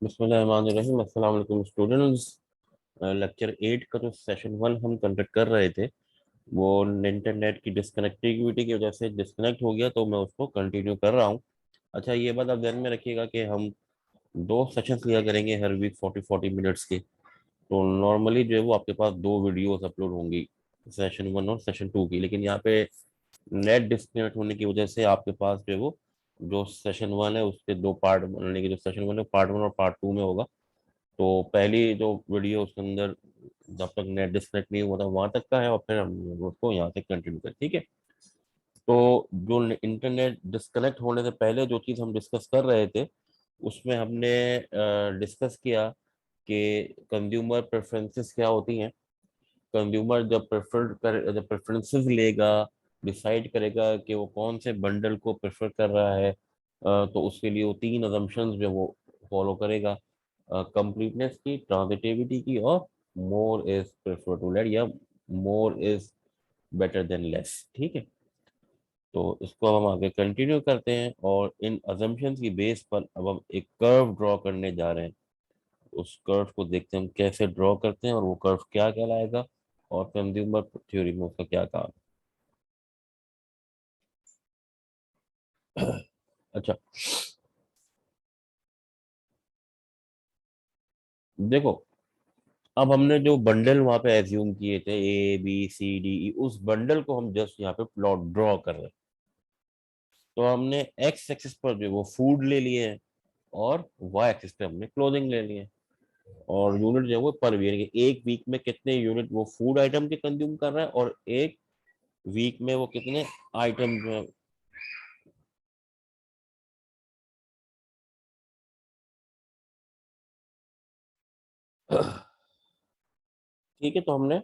बिस्मिल्लाहिर्रहमानिर्रहीम। अस्सलाम वालेकुम स्टूडेंट्स। लेक्चर 8 का जो सेशन 1 हम कंडक्ट कर रहे थे वो इंटरनेट की डिस्कनेक्टिविटी की वजह से डिस्कनेक्ट हो गया, तो मैं उसको कंटिन्यू कर रहा हूँ। अच्छा, ये बात आप ध्यान में रखिएगा कि हम दो सेशंस लिया करेंगे हर वीक 40-40 मिनट्स के। तो नॉर्मली जो है वो आपके पास दो वीडियोस अपलोड होंगी, सेशन 1 और सेशन 2 की। लेकिन यहाँ पे नेट डिस्कनेक्ट होने की वजह से आपके पास जो है वो जो सेशन 1 है उसके दो पार्ट बनने की, जो सेशन 1 है पार्ट 1 और पार्ट 2 में होगा। तो पहली जो वीडियो उसके अंदर जब तक नेट डिस्कनेक्ट नहीं हुआ था वहां तक का है, और फिर हम उसको यहाँ से कंटिन्यू करें, ठीक है। तो जो इंटरनेट डिस्कनेक्ट होने से पहले जो चीज़ हम डिस्कस कर रहे थे उसमें हमने डिस्कस किया कि कंज्यूमर प्रेफरेंसेस क्या होती हैं। कंज्यूमर जब प्रेफरेंसेस लेगा, डिसाइड करेगा कि वो कौन से बंडल को प्रेफर कर रहा है, तो उसके लिए वो तीन अजम्पशंस जो वो फॉलो करेगा, कंप्लीटनेस की, ट्रांजिटिविटी की, और more is prefer to less, या more is better than less, ठीक है। तो इसको हम आगे कंटिन्यू करते हैं, और इन अजम्पशंस की बेस पर अब हम एक कर्व ड्रॉ करने जा रहे हैं। उस कर्व को देखते हैं हम कैसे ड्रॉ करते हैं, और वो कर्व क्या कहलाएगा, और कंज्यूमर थ्योरी में उसका क्या काम है। अच्छा, देखो, अब हमने जो बंडल वहां पे एज्यूम किए थे A B C D E, उस बंडल को हम जस्ट यहाँ पे प्लॉट ड्रॉ कर रहे हैं। तो हमने एक्स एक्सिस पर जो वो फूड ले लिए हैं, और वाई एक्सिस पे हमने क्लोथिंग ले लिए हैं। और यूनिट जो है वो पर वीक, यानी एक वीक में कितने यूनिट वो फूड आइटम के कंज्यूम कर रहा है, और एक वीक में वो कितने आइटम जो है। ठीक है, तो हमने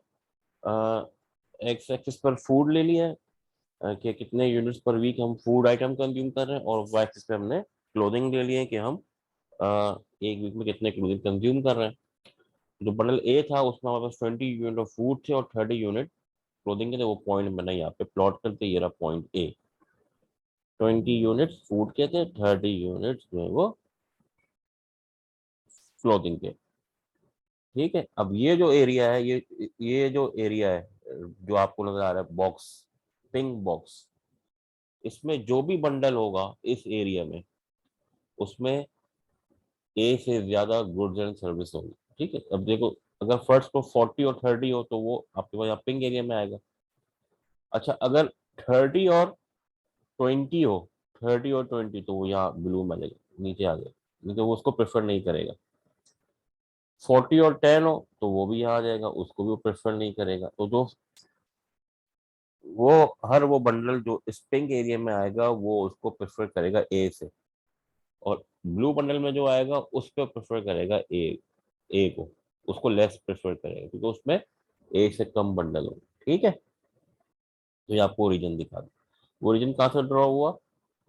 एक्स एक्सिस पर फूड ले लिया है, कि कितने यूनिट्स पर वीक हम फूड आइटम कंज्यूम कर रहे हैं, और वाई एक्सिस पे हमने क्लोथिंग ले लिए है कि हम एक वीक में कितने क्लोथिंग कंज्यूम कर रहे हैं। जो बंडल ए था उसमें हमारे पास 20 यूनिट ऑफ फूड थे और 30 यूनिट क्लोथिंग के थे। वो पॉइंट मैंने यहाँ पे प्लॉट करते, ये रहा पॉइंट ए। 20 यूनिट्स फूड के थे, 30 यूनिट्स जो है वो क्लोथिंग के। ठीक है, अब ये जो एरिया है, ये जो एरिया है जो आपको नजर आ रहा है बॉक्स, पिंक बॉक्स, इसमें जो भी बंडल होगा इस एरिया में, उसमें ए से ज्यादा गुड्स एंड सर्विस होंगी। ठीक है, अब देखो, अगर फर्स्ट को 40 और 30 हो तो वो आपके पास यहाँ पिंक एरिया में आएगा। अच्छा, अगर 30 और 20 हो, 30 और 20, तो वो यहाँ ब्लू में आ जाएगा, नीचे आ जाएगा, नहीं तो वो उसको प्रेफर नहीं करेगा। 40 और 10 हो तो वो भी यहाँ आ जाएगा, उसको भी वो प्रेफर नहीं करेगा। तो जो वो हर वो बंडल जो इस पिंक एरिया में आएगा वो उसको प्रेफर करेगा ए से, और ब्लू बंडल में जो आएगा उस पर प्रेफर करेगा ए को, उसको लेस प्रेफर करेगा क्योंकि उसमें ए से कम बंडल हो। ठीक है, तो ये आपको ओरिजिन दिखा दो। ओरिजिन कहाँ से ड्रॉ हुआ,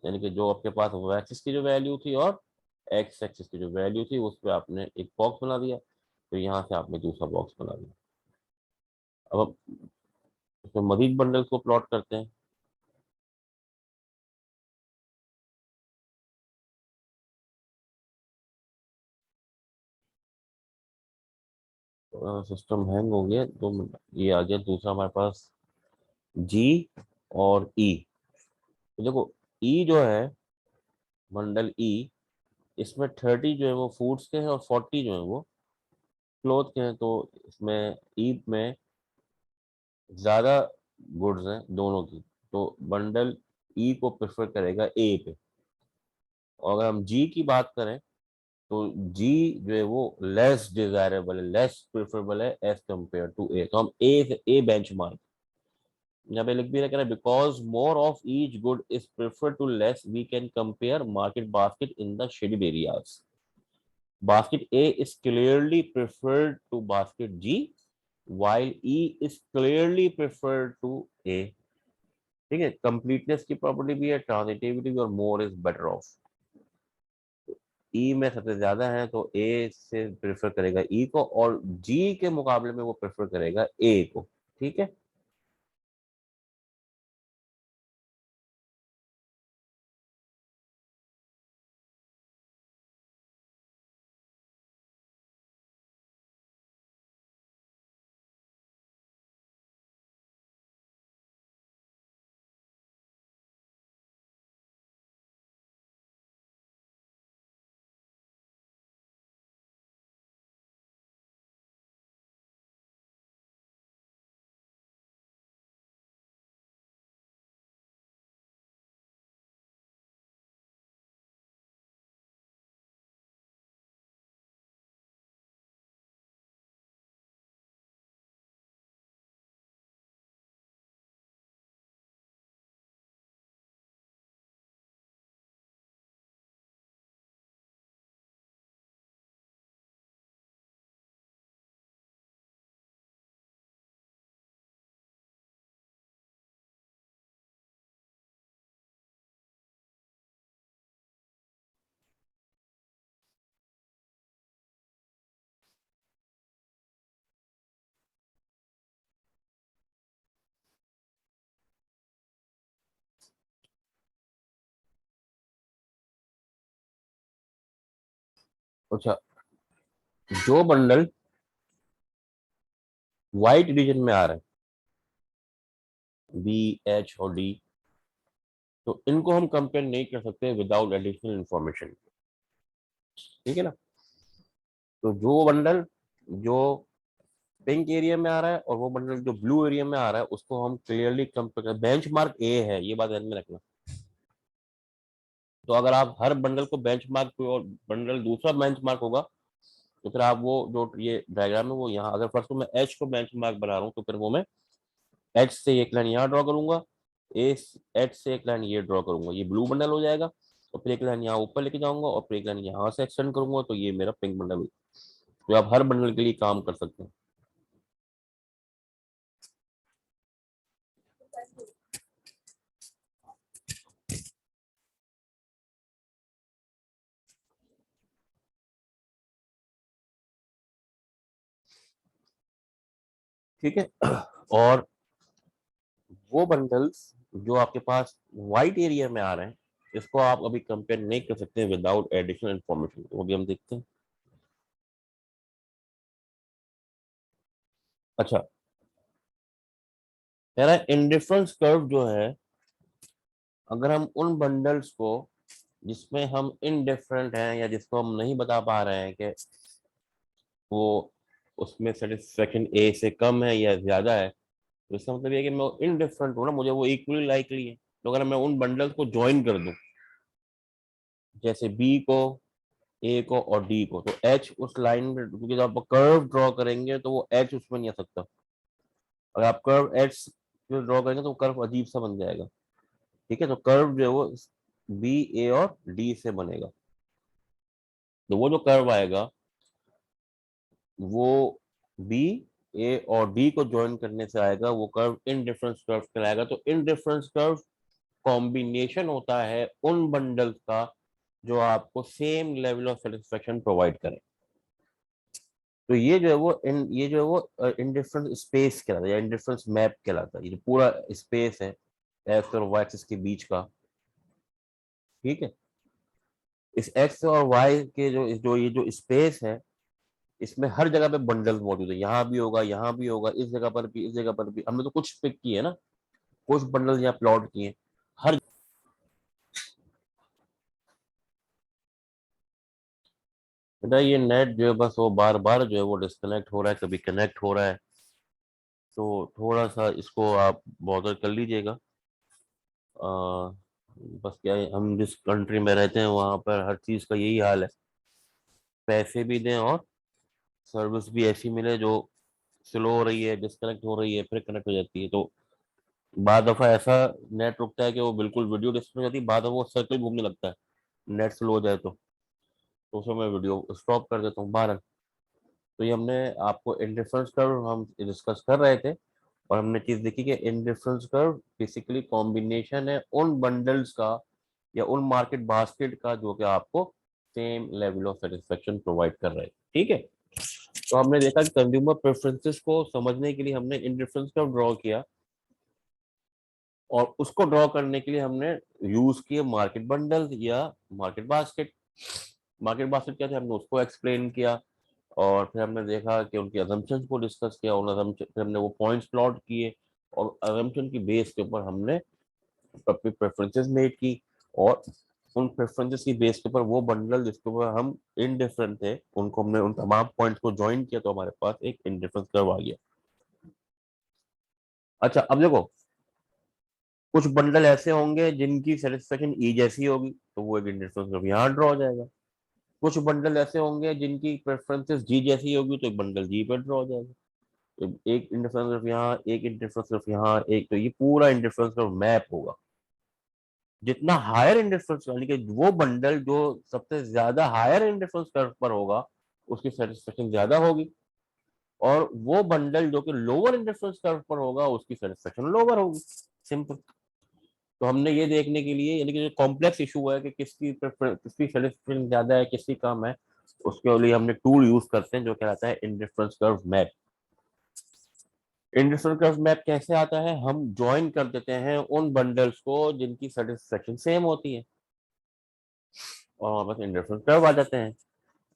यानी कि जो आपके पास वो एक्सिस की जो वैल्यू थी और एक्स एक्सिस की जो वैल्यू थी उस पर आपने एक बॉक्स बना दिया, तो यहाँ से आपने दूसरा बॉक्स बना दिया। अब हम इसमें मजीद बंडल्स को प्लॉट करते हैं। सिस्टम हैंग हो गया, तो ये आ गया दूसरा हमारे पास जी और ई। तो देखो, ई जो है, बंडल ई, इसमें 30 जो है वो फूड्स के हैं और 40 जो है वो क्लोथ के हैं। तो इसमें ई में ज्यादा गुड्स हैं दोनों की, तो बंडल ई को प्रेफर करेगा ए पे। और अगर हम जी की बात करें तो जी जो है वो लेस डिजायरेबल है, लेस प्रेफरेबल है एज कम्पेयर टू ए। तो हम ए से ए बेंच मार्क यहाँ पे लिख भी रखा है, because more of each good is prefer to less we can compare market basket in the shaded areas. Basket A is clearly preferred to basket G, while E is clearly preferred to A. ठीक है, completeness की property भी है, transitivity भी, और more is better of. ई में सबसे ज्यादा है तो ए से प्रेफर करेगा ई को, और जी के मुकाबले में वो प्रेफर करेगा ए को। ठीक है, अच्छा, जो बंडल व्हाइट रीजन में आ रहा है, बी, एच और डी, तो इनको हम कंपेयर नहीं कर सकते विदाउट एडिशनल इंफॉर्मेशन। ठीक है ना? तो जो बंडल जो पिंक एरिया में आ रहा है और वो बंडल जो ब्लू एरिया में आ रहा है, उसको हम क्लियरली कंपेयर, बेंचमार्क ए है, ये बात ध्यान में रखना। तो अगर आप हर बंडल को बेंचमार्क पे और बंडल दूसरा बेंचमार्क होगा, तो फिर आप वो जो ये डायग्राम है वो यहाँ, अगर फर्स्ट में एच को बेंचमार्क बना रहा हूँ, तो फिर वो मैं एच से एक लाइन यहाँ ड्रॉ करूंगा, ए एच से एक लाइन ये ड्रॉ करूंगा, ये ब्लू बंडल हो जाएगा। और फिर एक लाइन यहाँ ऊपर लेके जाऊंगा और फिर एक लाइन यहाँ से एक्सटेंड करूंगा, तो ये मेरा पिंक बंडल हो। तो आप हर बंडल के लिए काम कर सकते हैं। ठीक है। और वो बंडल्स जो आपके पास व्हाइट एरिया में आ रहे हैं, इसको आप अभी कंपेयर नहीं कर सकते विदाउट एडिशनल इंफॉर्मेशन, वो भी हम देखते हैं। अच्छा, मेरा इंडिफरेंस कर्व जो है, अगर हम उन बंडल्स को जिसमें हम इनडिफरेंट हैं या जिसको हम नहीं बता पा रहे हैं कि वो उसमें सेटिस्फेक्शन ए से कम है या ज्यादा है, तो इसका मतलब ये है कि मैं इनडिफरेंट हूँ ना, मुझे वो इक्वली लाइकली है। तो अगर मैं उन बंडल्स को ज्वाइन कर दूं, जैसे बी को, ए को और डी को, तो एच उस लाइन में, क्योंकि जब आप कर्व ड्रॉ करेंगे तो वो एच उसमें नहीं आ सकता। अगर आप कर्व एच ड्रॉ करेंगे तो कर्व अजीब सा बन जाएगा। ठीक है, तो कर्व जो है वो बी, ए और डी से बनेगा। तो वो जो कर्व आएगा वो बी, ए और डी को ज्वाइन करने से आएगा, वो कर्व इन डिफरेंस कर्व कहलाएगा। तो इन डिफरेंस कर्व कॉम्बिनेशन होता है उन बंडल्स का जो आपको same level of satisfaction provide करें। तो ये जो है वो ये जो है वो इंडिफरेंस स्पेस कहलाता है या इंडिफरेंस मैप कहलाता है। ये जो पूरा स्पेस है एक्स और वाई एक्सिस के बीच का, ठीक है, इस एक्स और वाई के जो ये जो स्पेस है, इसमें हर जगह पे बंडल मौजूद है। यहाँ भी होगा, यहाँ भी होगा, इस जगह पर भी, इस जगह पर भी। हमने तो कुछ पिक किए ना, कुछ बंडल यहाँ प्लॉट किए हर। बेटा ये नेट जो है बस वो बार बार जो है वो डिस्कनेक्ट हो रहा है, कभी कनेक्ट हो रहा है, तो थोड़ा सा इसको आप बॉदर कर लीजिएगा। आ, बस क्या है, हम जिस कंट्री में रहते हैं वहां पर हर चीज का यही हाल है, पैसे भी दें और सर्विस भी ऐसी मिले जो स्लो हो रही है, डिस्कनेक्ट हो रही है, फिर कनेक्ट हो जाती है। तो बाद दफा ऐसा नेट रुकता है कि वो बिल्कुल वीडियो डिस्प्ले हो जाती है, बाद में वो सर्कल घूमने लगता है नेट स्लो हो जाए तो उसमें मैं वीडियो स्टॉप कर देता हूँ बाहर। तो ये हमने आपको इंडिफरेंस कर्व हम डिस्कस कर रहे थे, और हमने चीज देखी कि इंडिफरेंस कर्व बेसिकली कॉम्बिनेशन है उन बंडल्स का या उन मार्केट बास्केट का जो कि आपको same level of satisfaction provide कर रहे हैं। ठीक है, तो हमने देखा कि कंज्यूमर प्रेफरेंसेस को समझने के लिए हमने इंडिफरेंस कर्व ड्रॉ किया, और उसको ड्रॉ करने के लिए हमने यूज किए मार्केट बंडल या मार्केट बास्केट। मार्केट बास्केट क्या थे, हमने उसको एक्सप्लेन किया, और फिर हमने देखा कि उनके अजम्पशंस को डिस्कस किया, उन assumption- फिर हमने वो पॉइंट्स प्लॉट किए, और अजम्पशन की बेस के ऊपर हमने अपनी प्रेफरेंसेस मेड की, और उन प्रेफरेंसेस की बेस के ऊपर वो बंडल जिसके ऊपर हम इनडिफरेंट थे, उनको हमने उन तमाम पॉइंट्स को ज्वाइन किया, तो हमारे पास एक इनडिफरेंस कर्व आ गया। अच्छा, अब देखो, कुछ बंडल ऐसे होंगे जिनकी सेटिस्फेक्शन ई जैसी होगी, तो वो एक इंडिफरेंस कर्व यहाँ ड्रॉ हो जाएगा। कुछ बंडल ऐसे होंगे जिनकी प्रेफरेंसेस जी जैसी होगी, तो एक बंडल जी पर ड्रॉ हो जाएगा। तो एक इंडिफरेंस कर्व यहाँ, एक इंडिफरेंस कर्व यहाँ, एक, तो ये पूरा इंडिफरेंस कर्व मैप होगा। जितना हायर इंडिफरेंस, यानी कि वो बंडल जो सबसे ज्यादा हायर इंडिफरेंस कर्व पर होगा, उसकी सेटिस्फेक्शन ज्यादा होगी, और वो बंडल जो कि लोअर इंडिफरेंस कर्व पर होगा, उसकी सेटिस्फेक्शन लोअर होगी। सिंपल। तो हमने ये देखने के लिए, यानी कि जो कॉम्प्लेक्स इशू है कि किसकी सेटिस्फेक्शन ज्यादा है, किसकी कम है, उसके लिए हमने टूल यूज करते हैं जो कहलाता है indifference curve map. Indifference curve map कैसे आता है, हम ज्वाइन कर देते हैं उन बंडल्स को जिनकी सेटिस्फेक्शन सेम होती है, और हमारे पास इंडिफरेंस कर्व आ जाते हैं।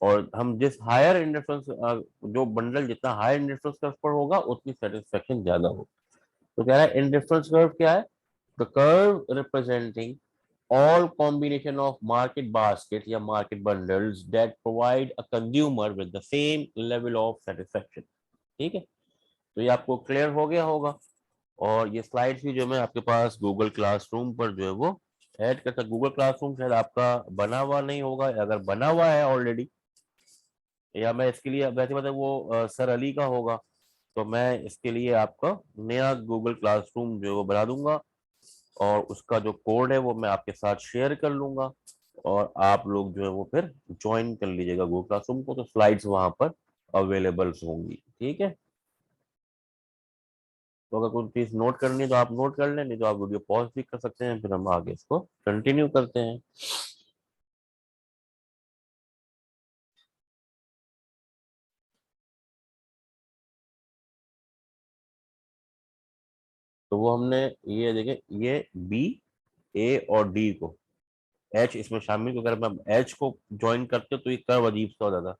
और हम जिस हायर इंडिफरेंस, जो बंडल जितना हायर इंडिफरेंस कर्व पर होगा उतनी सेटिस्फेक्शन ज्यादा होगी। तो कह रहा है इंडिफरेंस कर्व क्या है? The curve representing all combination of market basket या market bundles that provide a consumer with the same level of satisfaction। ठीक है, तो ये आपको क्लियर हो गया होगा। और ये स्लाइड्स भी जो मैं आपके पास गूगल क्लासरूम पर जो है वो ऐड करता। गूगल क्लासरूम शायद आपका बना हुआ नहीं होगा, अगर बना हुआ है ऑलरेडी, या मैं इसके लिए वैसे मतलब वो सर अली का होगा, तो मैं इसके लिए आपका नया गूगल क्लासरूम जो है वो बना दूंगा, और उसका जो कोड है वो मैं आपके साथ शेयर कर लूंगा, और आप लोग जो है वो फिर ज्वाइन कर लीजिएगा गूगल क्लासरूम को, तो स्लाइड्स वहां पर अवेलेबल होंगी। ठीक है, तो अगर कोई चीज नोट करनी है तो आप नोट कर लें, नहीं तो आप वीडियो पॉज भी कर सकते हैं, फिर हम आगे इसको कंटिन्यू करते हैं। तो वो हमने ये देखे, ये बी, ए और डी को, एच इसमें शामिल, क्योंकि अगर मैं एच को ज्वाइन करते तो ये कर्व अजीब सा हो जाता,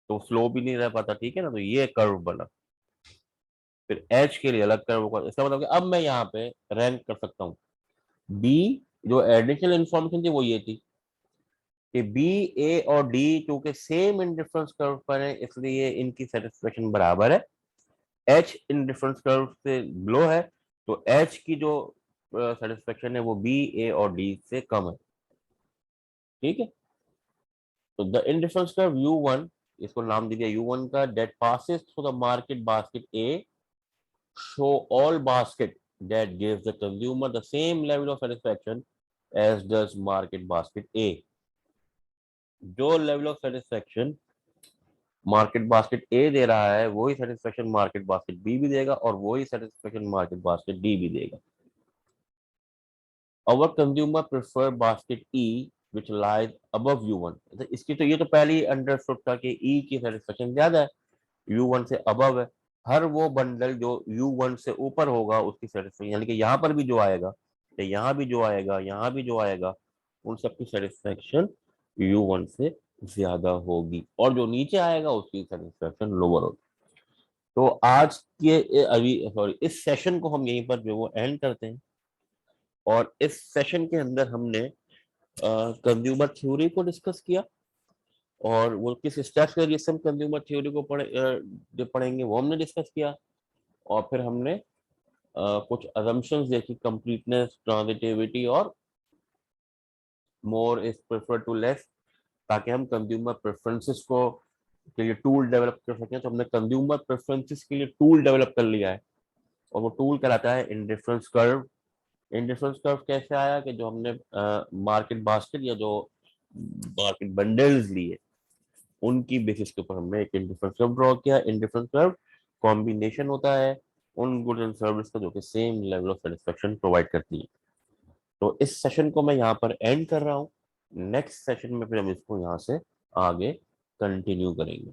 तो फ्लो भी नहीं रह पाता। ठीक है ना, तो ये कर्व बना, फिर एच के लिए अलग कर्व होगा। इसका मतलब कि अब मैं यहाँ पे रैंक कर सकता हूँ। बी, जो एडिशनल इंफॉर्मेशन थी वो ये थी कि बी, ए और डी क्योंकि सेम इंडिफरेंस कर्व पर है, इसलिए इनकी सेटिस्फेक्शन बराबर है। एच इंडिफरेंस कर्व से लो है, तो एच की जो सेटिस्फेक्शन है वो बी, ए और डी से कम है। ठीक है, तो द इंडिफरेंस कर्व U1, इसको नाम दे दिया U1 का, that passes through the market basket A, show all basket that gives the consumer the same level of satisfaction as does market basket A। जो level of satisfaction market basket A दे रहा है वही satisfaction market basket B भी देगा, और वही satisfaction market basket D भी देगा। Our consumer prefer basket E which lies above U1। इसकी तो ये तो पहले ही अंडरस्टूड था कि ई की सेटिस्फेक्शन ज्यादा है, U1 से अबव है। हर वो बंडल जो U1 से ऊपर होगा उसकी सेटिस्फेक्शन, यानी कि यहाँ पर भी जो आएगा, या यहाँ भी जो आएगा, यहाँ भी जो आएगा, उन सबकी सेटिस्फेक्शन U1 से ज्यादा होगी, और जो नीचे आएगा उसकी सेटिस्फेक्शन लोअर होगी। तो आज के अभी सॉरी इस सेशन को हम यहीं पर जो वो एंड करते हैं, और इस सेशन के अंदर हमने कंज्यूमर थ्योरी को डिस्कस किया, और वो किस स्टेप्स के जरिए से हम कंज्यूमर थ्योरी को पढ़ेंगे वो हमने डिस्कस किया। और फिर हमने कुछ अजम्पशंस देखी, कंप्लीटनेस, ट्रांजिटिविटी और more is prefer to less, ताकि हम कंज्यूमर प्रेफरेंसेस को के लिए टूल डेवलप कर सकें। तो हमने कंज्यूमर प्रेफरेंसेस के लिए टूल डेवलप कर लिया है, और वो टूल कहलाता है इंडिफरेंस कर्व। इंडिफरेंस कर्व कैसे आया कि जो हमने मार्केट बास्केट या जो मार्केट बंडल्स लिए उनकी बेसिस के ऊपर हमने एक इंडिफरेंस कर्व ड्रॉ किया। इंडिफरेंस कर्व कॉम्बिनेशन होता है उन गुड एंड सर्विस का जो कि same level of satisfaction provide करती है। तो इस सेशन को मैं यहाँ पर एंड कर रहा हूँ। नेक्स्ट सेशन में फिर हम इसको यहाँ से आगे कंटिन्यू करेंगे।